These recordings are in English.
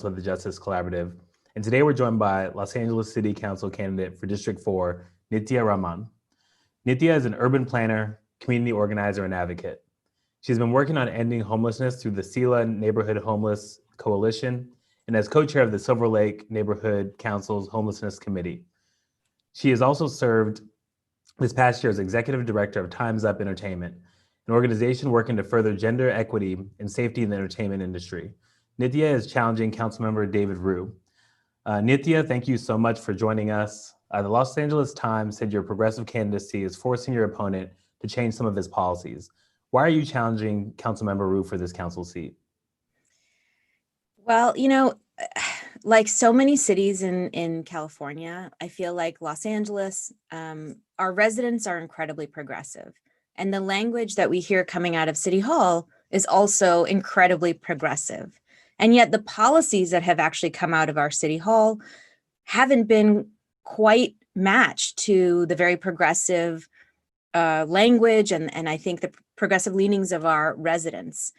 of the Justice Collaborative. And today we're joined by Los Angeles City Council candidate for District 4, Nithya Raman. Nithya is an urban planner, community organizer, and advocate. She's been working on ending homelessness through the SELA Neighborhood Homeless Coalition and as co-chair of the Silver Lake Neighborhood Council's Homelessness Committee. She has also served this past year as executive director of Time's Up Entertainment, an organization working to further gender equity and safety in the entertainment industry. Nithya is challenging Councilmember David Ryu. Nithya, thank you so much for joining us. The Los Angeles Times said your progressive candidacy is forcing your opponent to change some of his policies. Why are you challenging Councilmember Ryu for this council seat? Well, like so many cities in California, I feel like Los Angeles, our residents are incredibly progressive. And the language that we hear coming out of City Hall is also incredibly progressive. And yet the policies that have actually come out of our City Hall haven't been quite matched to the very progressive language and I think the progressive leanings of our residents.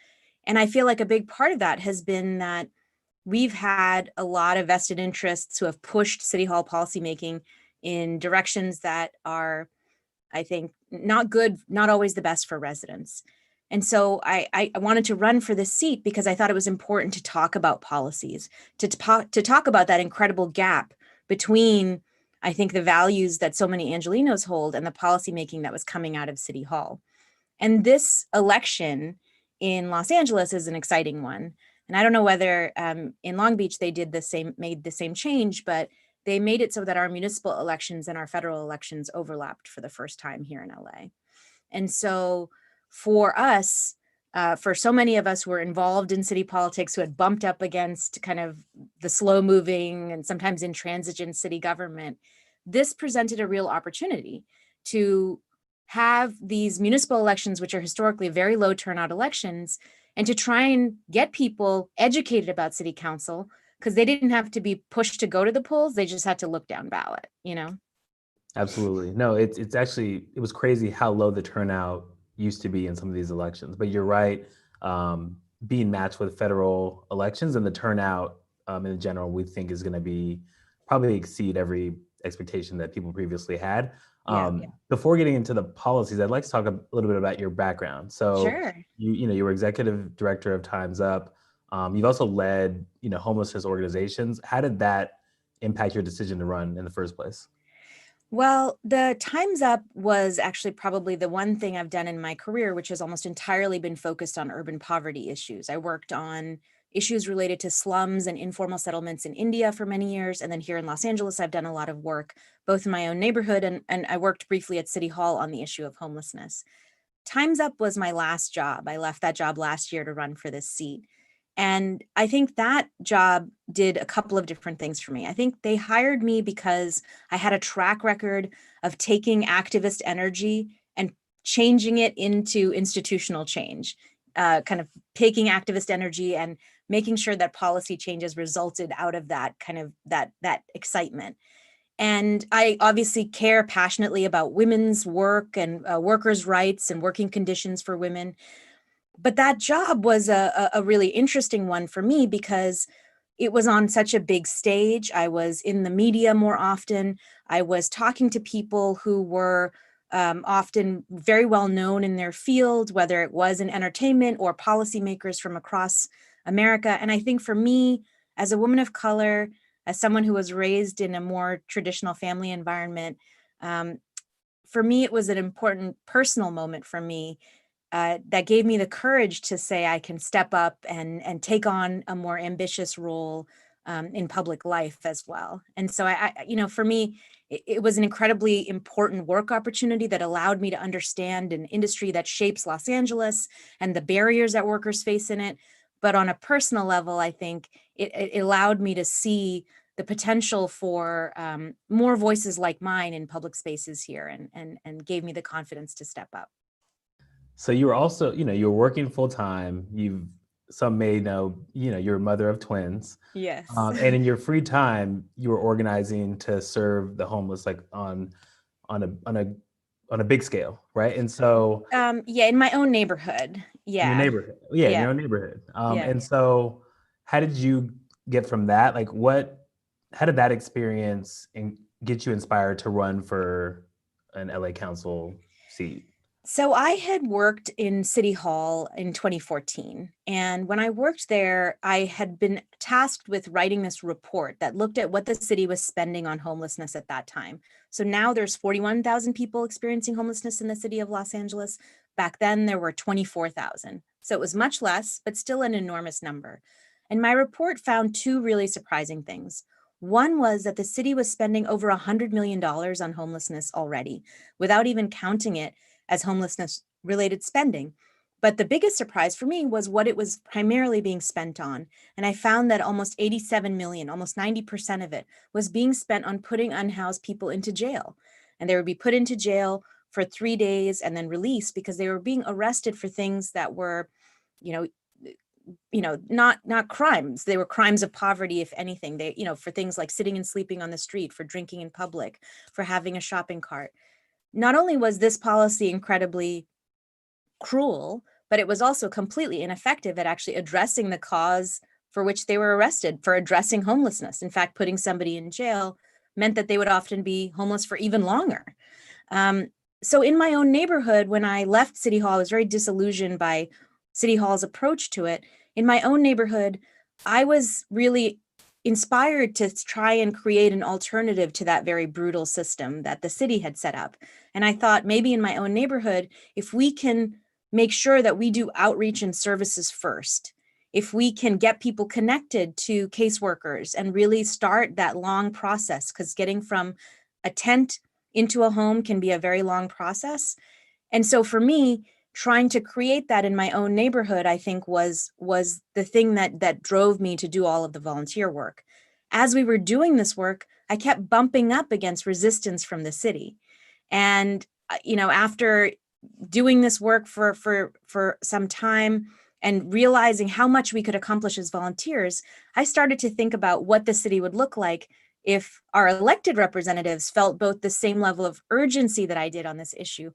And I feel like a big part of that has been that we've had a lot of vested interests who have pushed City Hall policymaking in directions that are, I think, not good, not always the best for residents. And so I wanted to run for this seat because I thought it was important to talk about policies, to talk about that incredible gap between, I think, the values that so many Angelenos hold and the policymaking that was coming out of City Hall. And this election in Los Angeles is an exciting one. And I don't know whether in Long Beach they made the same change, but they made it so that our municipal elections and our federal elections overlapped for the first time here in LA. And so for us, for so many of us who were involved in city politics, who had bumped up against kind of the slow moving and sometimes intransigent city government, this presented a real opportunity to have these municipal elections, which are historically very low turnout elections, and to try and get people educated about city council, because they didn't have to be pushed to go to the polls. They just had to look down ballot, Absolutely. No, it was crazy how low the turnout used to be in some of these elections. But you're right, being matched with federal elections and the turnout in general, we think is going to be probably exceed every expectation that people previously had. Before getting into the policies, I'd like to talk a little bit about your background. So Sure. you were executive director of Time's Up. You've also led, homelessness organizations. How did that impact your decision to run in the first place? Well, the Time's Up was actually probably the one thing I've done in my career, which has almost entirely been focused on urban poverty issues. I worked on issues related to slums and informal settlements in India for many years. And then here in Los Angeles, I've done a lot of work, both in my own neighborhood and I worked briefly at City Hall on the issue of homelessness. Time's Up was my last job. I left that job last year to run for this seat. And I think that job did a couple of different things for me. I think they hired me because I had a track record of taking activist energy and changing it into institutional change, kind of taking activist energy and making sure that policy changes resulted out of that kind of that excitement. And I obviously care passionately about women's work and workers' rights and working conditions for women. But that job was a really interesting one for me because it was on such a big stage. I was in the media more often. I was talking to people who were often very well known in their field, whether it was in entertainment or policymakers from across America. And I think for me, as a woman of color, as someone who was raised in a more traditional family environment, for me, it was an important personal moment for me that gave me the courage to say I can step up and take on a more ambitious role in public life as well. And so for me, it was an incredibly important work opportunity that allowed me to understand an industry that shapes Los Angeles and the barriers that workers face in it. But on a personal level, I think it allowed me to see the potential for more voices like mine in public spaces here and gave me the confidence to step up. So you were also, you were working full time. Some may know, you're a mother of twins. Yes. And in your free time, you were organizing to serve the homeless, like on a big scale, right? And so, in my own neighborhood. in your Yeah. neighborhood, in your own neighborhood. Yeah. And so, how did you get from that? Like how did that experience get you inspired to run for an LA council seat? So I had worked in City Hall in 2014. And when I worked there, I had been tasked with writing this report that looked at what the city was spending on homelessness at that time. So now there's 41,000 people experiencing homelessness in the city of Los Angeles. Back then there were 24,000. So it was much less, but still an enormous number. And my report found two really surprising things. One was that the city was spending over $100 million on homelessness already, without even counting it as homelessness related spending. But the biggest surprise for me was what it was primarily being spent on. And I found that almost 87 million, almost 90% of it, was being spent on putting unhoused people into jail. And they would be put into jail for 3 days and then released because they were being arrested for things that were, you know, not crimes. They were crimes of poverty, if anything. They, for things like sitting and sleeping on the street, for drinking in public, for having a shopping cart. Not only was this policy incredibly cruel, but it was also completely ineffective at actually addressing the cause for which they were arrested, for addressing homelessness. In fact, putting somebody in jail meant that they would often be homeless for even longer. So in my own neighborhood, when I left City Hall, I was very disillusioned by City Hall's approach to it. In my own neighborhood, I was really inspired to try and create an alternative to that very brutal system that the city had set up. And I thought maybe in my own neighborhood, if we can make sure that we do outreach and services first, if we can get people connected to caseworkers and really start that long process, because getting from a tent into a home can be a very long process. And so for me, trying to create that in my own neighborhood, I think was the thing that drove me to do all of the volunteer work. As we were doing this work, I kept bumping up against resistance from the city. And after doing this work for some time and realizing how much we could accomplish as volunteers, I started to think about what the city would look like if our elected representatives felt both the same level of urgency that I did on this issue,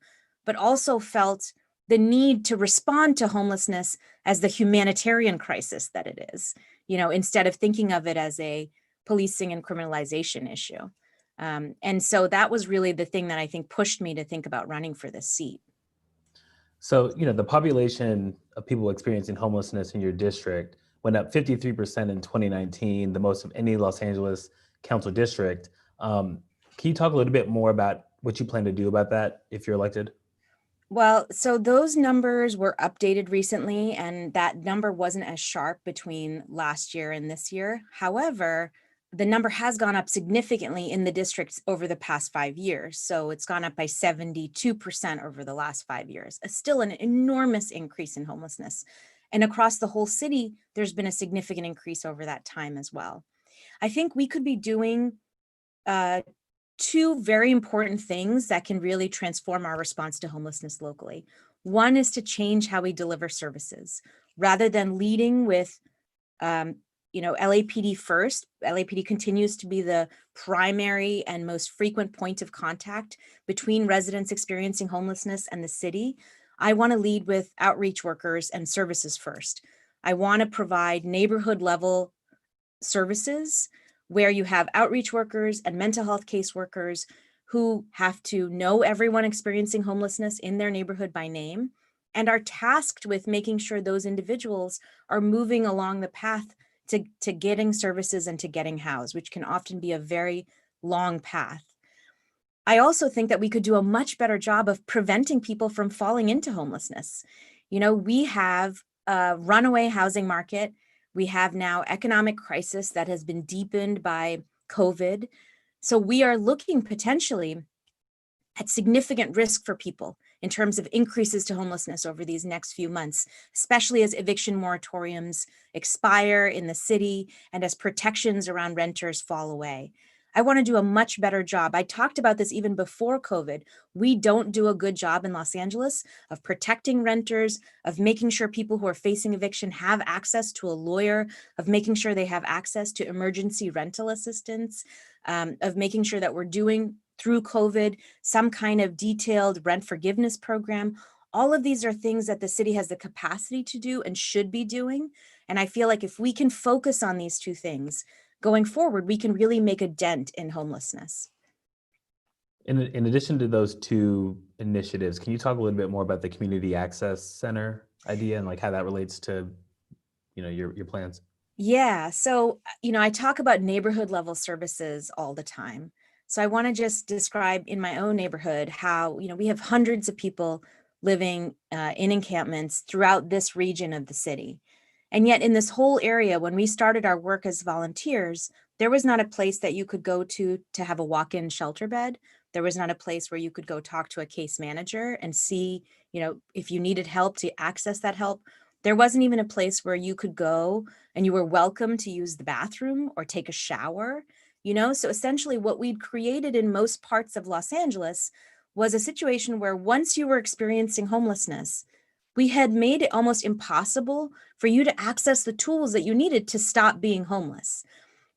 but also felt the need to respond to homelessness as the humanitarian crisis that it is, instead of thinking of it as a policing and criminalization issue. And so that was really the thing that I think pushed me to think about running for this seat. So, the population of people experiencing homelessness in your district went up 53% in 2019, the most of any Los Angeles council district. Can you talk a little bit more about what you plan to do about that if you're elected? Well, so those numbers were updated recently, and that number wasn't as sharp between last year and this year. However, the number has gone up significantly in the districts over the past 5 years. So it's gone up by 72% over the last 5 years. Still an enormous increase in homelessness. And across the whole city, there's been a significant increase over that time as well. I think we could be doing two very important things that can really transform our response to homelessness locally. One is to change how we deliver services. Rather than leading with LAPD first. LAPD continues to be the primary and most frequent point of contact between residents experiencing homelessness and the city. I want to lead with outreach workers and services first. I want to provide neighborhood level services where you have outreach workers and mental health caseworkers who have to know everyone experiencing homelessness in their neighborhood by name and are tasked with making sure those individuals are moving along the path to getting services and to getting housed, which can often be a very long path. I also think that we could do a much better job of preventing people from falling into homelessness. We have a runaway housing market. We have now economic crisis that has been deepened by COVID. So we are looking potentially at significant risk for people in terms of increases to homelessness over these next few months, especially as eviction moratoriums expire in the city and as protections around renters fall away. I want to do a much better job. I talked about this even before COVID. We don't do a good job in Los Angeles of protecting renters, of making sure people who are facing eviction have access to a lawyer, of making sure they have access to emergency rental assistance, of making sure that we're doing through COVID some kind of detailed rent forgiveness program. All of these are things that the city has the capacity to do and should be doing. And I feel like if we can focus on these two things going forward, we can really make a dent in homelessness. In addition to those two initiatives, can you talk a little bit more about the community access center idea and like how that relates to, your plans? Yeah. So, I talk about neighborhood level services all the time. So I want to just describe in my own neighborhood how, we have hundreds of people living in encampments throughout this region of the city. And yet in this whole area, when we started our work as volunteers, there was not a place that you could go to have a walk-in shelter bed. There was not a place where you could go talk to a case manager and see, if you needed help to access that help. There wasn't even a place where you could go and you were welcome to use the bathroom or take a shower, So essentially what we'd created in most parts of Los Angeles was a situation where once you were experiencing homelessness, we had made it almost impossible for you to access the tools that you needed to stop being homeless.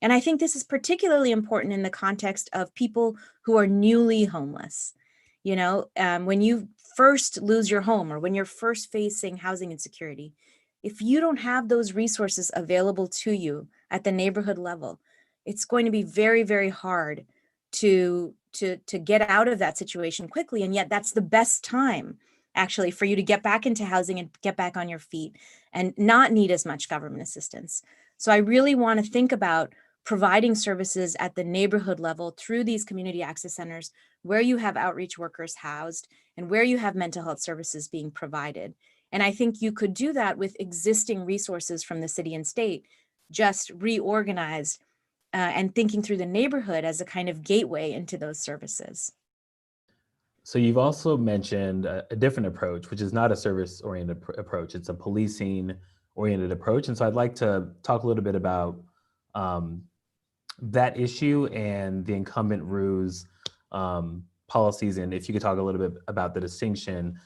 And I think this is particularly important in the context of people who are newly homeless. When you first lose your home or when you're first facing housing insecurity, if you don't have those resources available to you at the neighborhood level, it's going to be very, very hard to get out of that situation quickly. And yet that's the best time actually for you to get back into housing and get back on your feet and not need as much government assistance. So I really want to think about providing services at the neighborhood level through these community access centers where you have outreach workers housed and where you have mental health services being provided. And I think you could do that with existing resources from the city and state, just reorganized and thinking through the neighborhood as a kind of gateway into those services. So you've also mentioned a different approach, which is not a service-oriented approach. It's a policing-oriented approach. And so I'd like to talk a little bit about um, that issue and the incumbent RU's policies, and if you could talk a little bit about the distinction.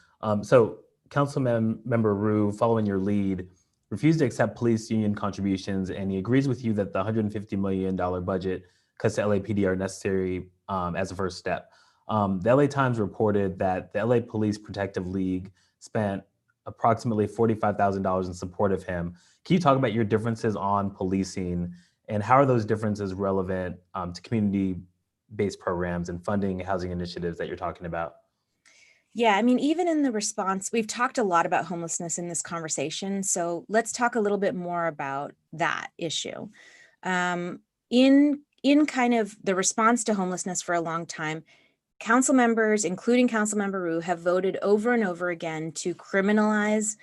So Councilmember Rue, following your lead, refused to accept police union contributions, and he agrees with you that the $150 million budget cuts to LAPD are necessary as a first step. The LA Times reported that the LA Police Protective League spent approximately $45,000 in support of him. Can you talk about your differences on policing and how are those differences relevant to community-based programs and funding housing initiatives that you're talking about? Yeah, I mean, even in the response, we've talked a lot about homelessness in this conversation. So let's talk a little bit more about that issue. In kind of the response to homelessness for a long time, council members, including Councilmember Rue, have voted over and over again to criminalize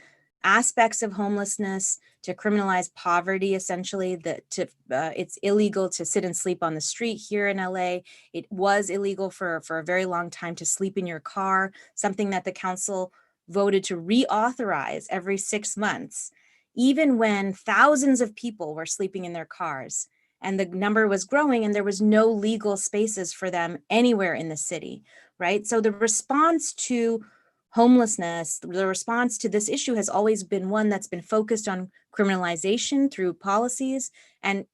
aspects of homelessness, to criminalize poverty, essentially, it's illegal to sit and sleep on the street here in LA. It was illegal for a very long time to sleep in your car, something that the council voted to reauthorize every 6 months, even when thousands of people were sleeping in their cars and the number was growing and there was no legal spaces for them anywhere in the city, right? So the response to homelessness, the response to this issue has always been one that's been focused on criminalization through policies and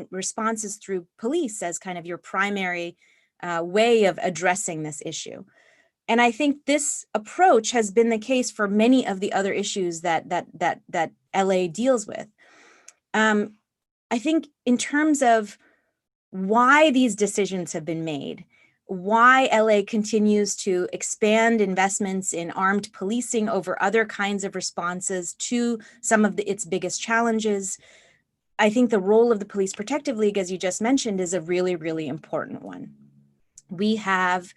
responses through police as kind of your primary way of addressing this issue. And I think this approach has been the case for many of the other issues that LA deals with. I think in terms of why these decisions have been made, why LA continues to expand investments in armed policing over other kinds of responses to some of its biggest challenges, I think the role of the Police Protective League, as you just mentioned, is a really, really important one. We have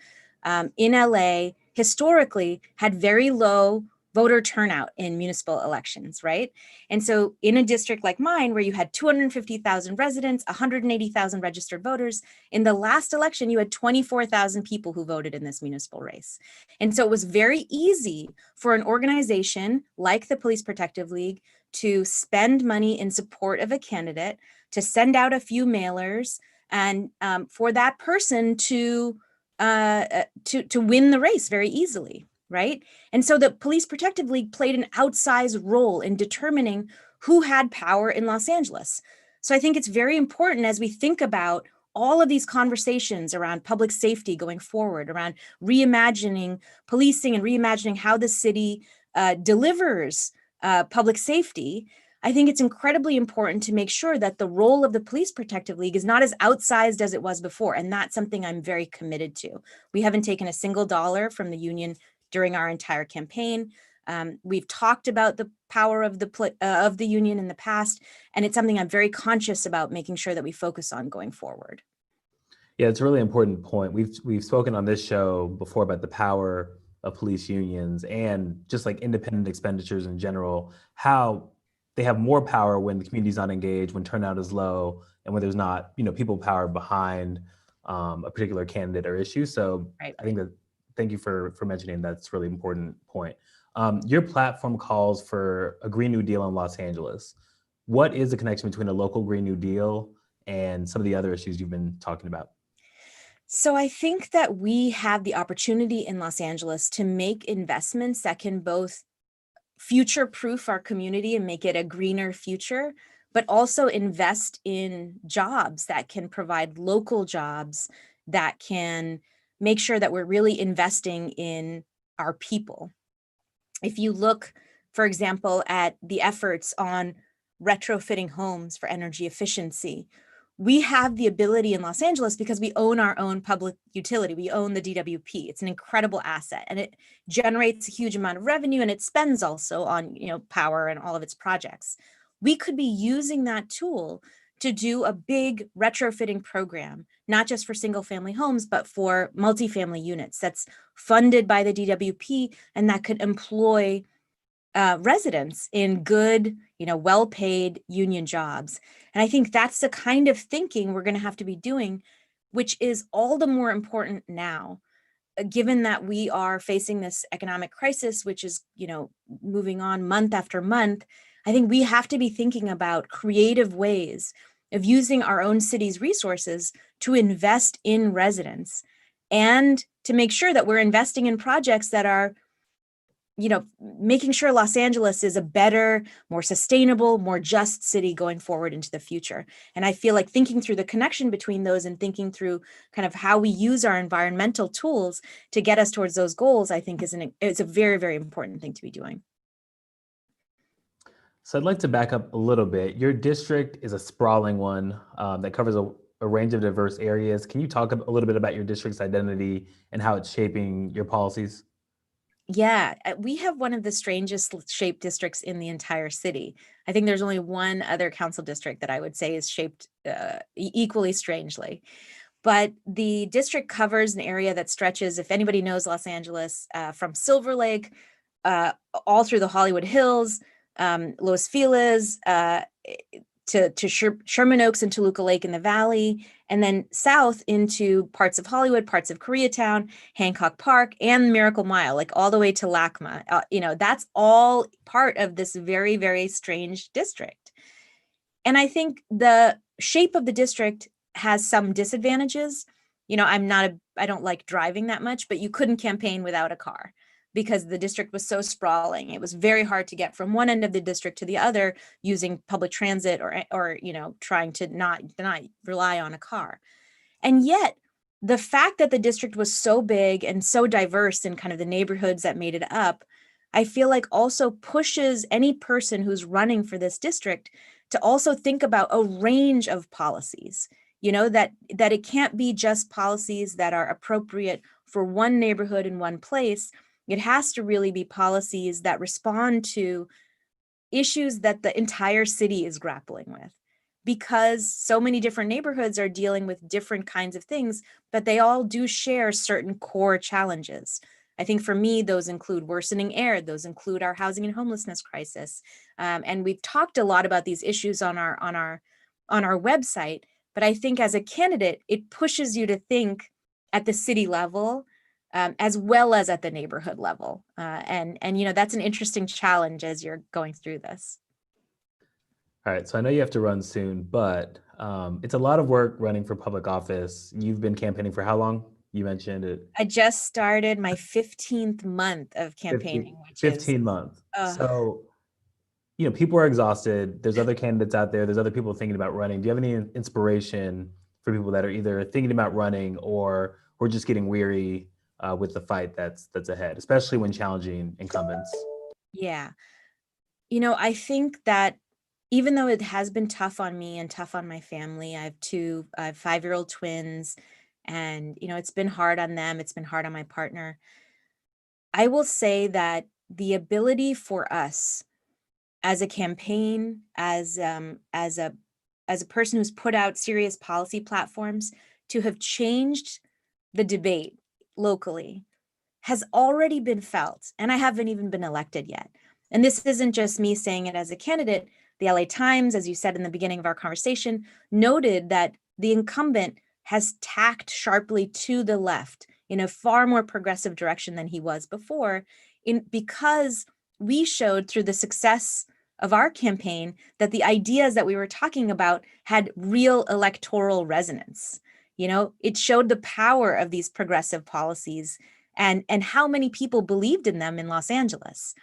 in LA historically had very low voter turnout in municipal elections, right? And so in a district like mine, where you had 250,000 residents, 180,000 registered voters, in the last election, you had 24,000 people who voted in this municipal race. And so it was very easy for an organization like the Police Protective League to spend money in support of a candidate, to send out a few mailers, and for that person to win the race very easily, right? And so the Police Protective League played an outsized role in determining who had power in Los Angeles. So I think it's very important as we think about all of these conversations around public safety going forward, around reimagining policing and reimagining how the city delivers public safety, I think it's incredibly important to make sure that the role of the Police Protective League is not as outsized as it was before. And that's something I'm very committed to. We haven't taken a single dollar from the union during our entire campaign. We've talked about the power of the union in the past, and it's something I'm very conscious about making sure that we focus on going forward. Yeah, it's a really important point. We've spoken on this show before about the power of police unions and just like independent expenditures in general, how they have more power when the community's not engaged, when turnout is low, and when there's not, people power behind a particular candidate or issue. So Right. I think that, thank you for mentioning that's a really important point. Your platform calls for a Green New Deal in Los Angeles. What is the connection between a local Green New Deal and some of the other issues you've been talking about? So I think that we have the opportunity in Los Angeles to make investments that can both future-proof our community and make it a greener future, but also invest in jobs that can provide local jobs that can make sure that we're really investing in our people. If you look, for example, at the efforts on retrofitting homes for energy efficiency, we have the ability in Los Angeles because we own our own public utility. We own the DWP. It's an incredible asset and it generates a huge amount of revenue and it spends also on, power and all of its projects. We could be using that tool to do a big retrofitting program, not just for single family homes, but for multifamily units that's funded by the DWP and that could employ residents in good, well-paid union jobs. And I think that's the kind of thinking we're going to have to be doing, which is all the more important now, given that we are facing this economic crisis, which is, moving on month after month. I think we have to be thinking about creative ways of using our own city's resources to invest in residents and to make sure that we're investing in projects that are making sure Los Angeles is a better, more sustainable, more just city going forward into the future. And I feel like thinking through the connection between those and thinking through kind of how we use our environmental tools to get us towards those goals, I think is a very, very important thing to be doing. So I'd like to back up a little bit. Your district is a sprawling one that covers a range of diverse areas. Can you talk a little bit about your district's identity and how it's shaping your policies? Yeah, we have one of the strangest shaped districts in the entire city. I think there's only one other council district that I would say is shaped equally strangely. But the district covers an area that stretches, if anybody knows Los Angeles, from Silver Lake all through the Hollywood Hills, Los Feliz, to Sherman Oaks and Toluca Lake in the valley, and then south into parts of Hollywood, parts of Koreatown, Hancock Park, and Miracle Mile, like all the way to LACMA. That's all part of this very, very strange district. And I think the shape of the district has some disadvantages. I don't like driving that much, but you couldn't campaign without a car because the district was so sprawling. It was very hard to get from one end of the district to the other using public transit or trying to not rely on a car. And yet the fact that the district was so big and so diverse in kind of the neighborhoods that made it up, I feel like also pushes any person who's running for this district to also think about a range of policies, that it can't be just policies that are appropriate for one neighborhood in one place. It has to really be policies that respond to issues that the entire city is grappling with, because so many different neighborhoods are dealing with different kinds of things, but they all do share certain core challenges. I think for me, those include worsening air, those include our housing and homelessness crisis. And we've talked a lot about these issues on our website, but I think as a candidate, it pushes you to think at the city level as well as at the neighborhood level. And that's an interesting challenge as you're going through this. All right, so I know you have to run soon, but it's a lot of work running for public office. You've been campaigning for how long? You mentioned it. I just started my 15th month of campaigning, which 15 months. So, people are exhausted. There's other candidates out there. There's other people thinking about running. Do you have any inspiration for people that are either thinking about running or just getting weary with the fight that's ahead, especially when challenging incumbents? Yeah. I think that even though it has been tough on me and tough on my family, I have 5-year-old twins, and it's been hard on them. It's been hard on my partner. I will say that the ability for us as a campaign, as a person who's put out serious policy platforms, to have changed the debate locally has already been felt, and I haven't even been elected yet. And this isn't just me saying it as a candidate. The LA Times, as you said in the beginning of our conversation, noted that the incumbent has tacked sharply to the left in a far more progressive direction than he was before, because we showed through the success of our campaign that the ideas that we were talking about had real electoral resonance. It showed the power of these progressive policies and how many people believed in them in Los Angeles.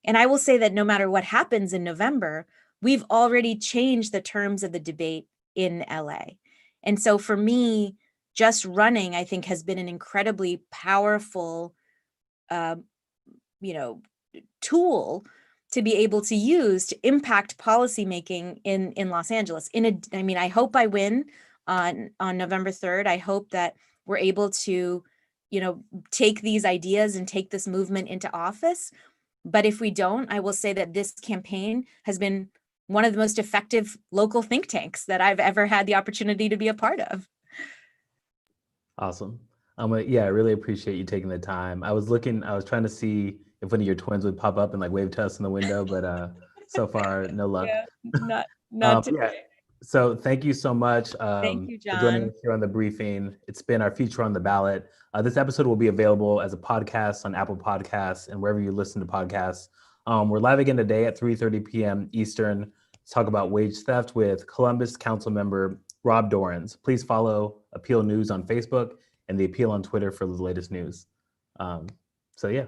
And I will say that no matter what happens in November, we've already changed the terms of the debate in LA. And so for me, just running, I think, has been an incredibly powerful, uh, tool to be able to use to impact policymaking in Los Angeles. I hope I win on November 3rd. I hope that we're able to, take these ideas and take this movement into office. But if we don't, I will say that this campaign has been one of the most effective local think tanks that I've ever had the opportunity to be a part of. Awesome. Yeah, I really appreciate you taking the time. I was trying to see if one of your twins would pop up and like wave to us in the window, but so far, no luck. Yeah, not Yeah. today. So thank you so much Thank you, for joining John. us here on the briefing. It's been our Future on the Ballot. This episode will be available as a podcast on Apple Podcasts and wherever you listen to podcasts. We're live again today at 3:30 p.m. Eastern to talk about wage theft with Columbus Council member Rob Dorans. Please follow Appeal News on Facebook and the Appeal on Twitter for the latest news. So yeah.